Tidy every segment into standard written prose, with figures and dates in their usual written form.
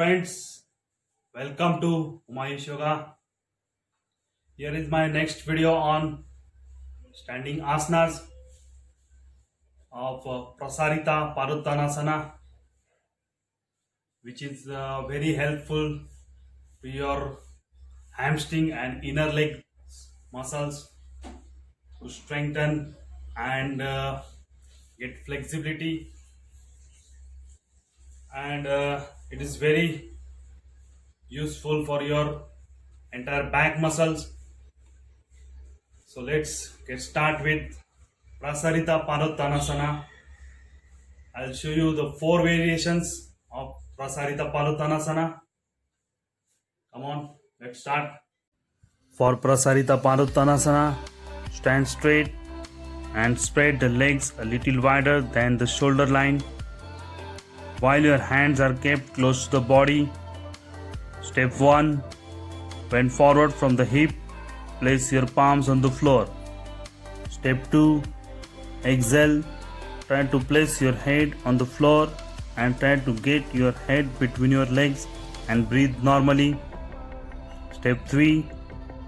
friends, welcome to Umayush Yoga. Here is my next video on standing asanas of Prasarita Padottanasana, which is very helpful to your hamstring and inner leg muscles to strengthen and get flexibility, and it is very useful for your entire back muscles. So let's get start with Prasarita Padottanasana. I'll show you the 4 variations of Prasarita Padottanasana. Come on, let's start. For Prasarita Padottanasana, stand straight and spread the legs a little wider than the shoulder line while your hands are kept close to the body. Step 1. Bend forward from the hip. Place your palms on the floor. Step 2. Exhale. Try to place your head on the floor and try to get your head between your legs and breathe normally. Step 3.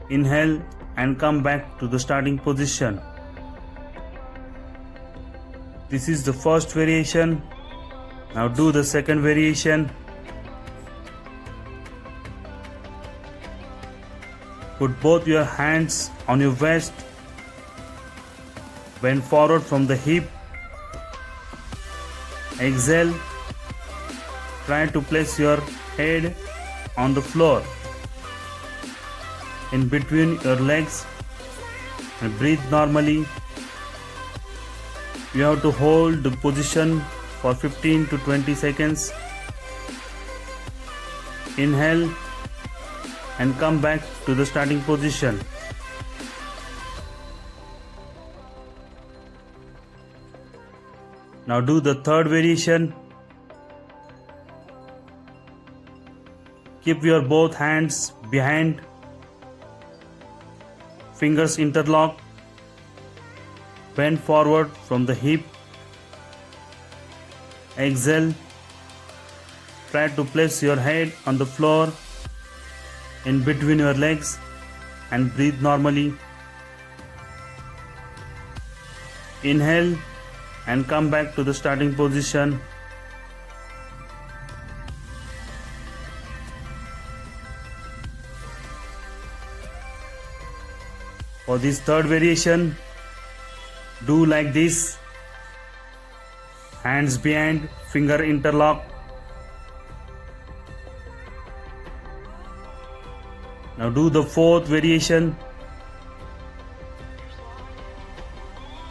Inhale and come back to the starting position. This is the first variation. Now do the second variation. Put both your hands on your waist. Bend forward from the hip. Exhale. Try to place your head on the floor in between your legs and breathe normally. You have to hold the position for 15 to 20 seconds. Inhale and come back to the starting position. Now do the third variation. Keep your both hands behind, fingers interlocked. Bend forward from the hip. Exhale. Try to place your head on the floor in between your legs and breathe normally. Inhale and come back to the starting position. For this third variation, do like this. Hands behind, finger interlock. Now do the fourth variation.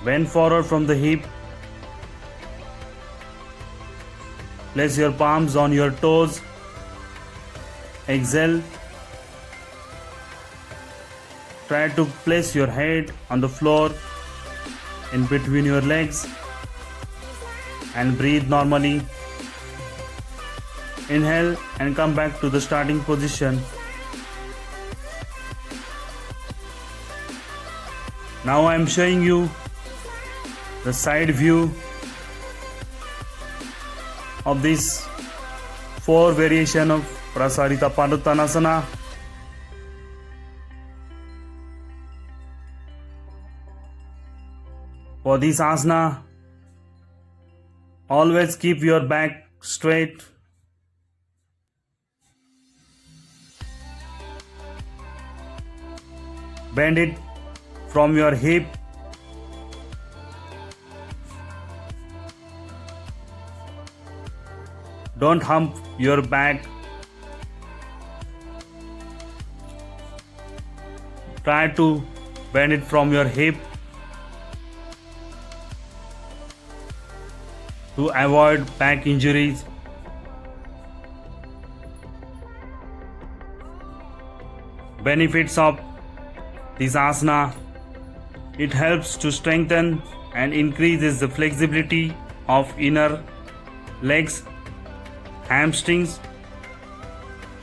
Bend forward from the hip. Place your palms on your toes. Exhale. Try to place your head on the floor in between your legs and breathe normally. Inhale and come back to the starting position. Now I am showing you the side view of this 4 variation of Prasarita Padottanasana. For this asana, always keep your back straight. Bend it from your hip. Don't hump your back. Try to bend it from your hip to avoid back injuries. Benefits of this asana: it helps to strengthen and increases the flexibility of inner legs, hamstrings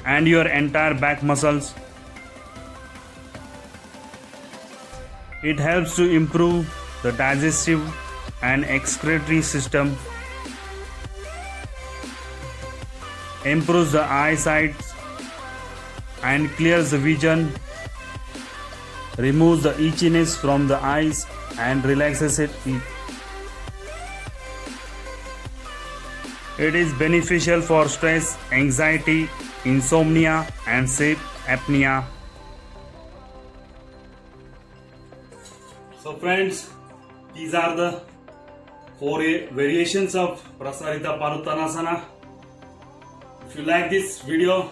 and your entire back muscles. It helps to improve the digestive and excretory system. improves the eyesight and clears the vision, removes the itchiness from the eyes and relaxes it. It is beneficial for stress, anxiety, insomnia and sleep apnea. So friends, these are the 4 variations of Prasarita Paruttanasana. If you like this video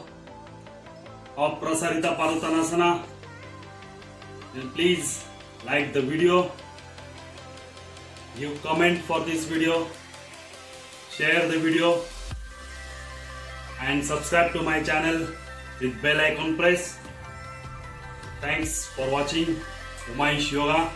of Prasarita Paruttanasana, then please like the video, give comment for this video, share the video and subscribe to my channel with bell icon press. Thanks for watching Umaysh Yoga.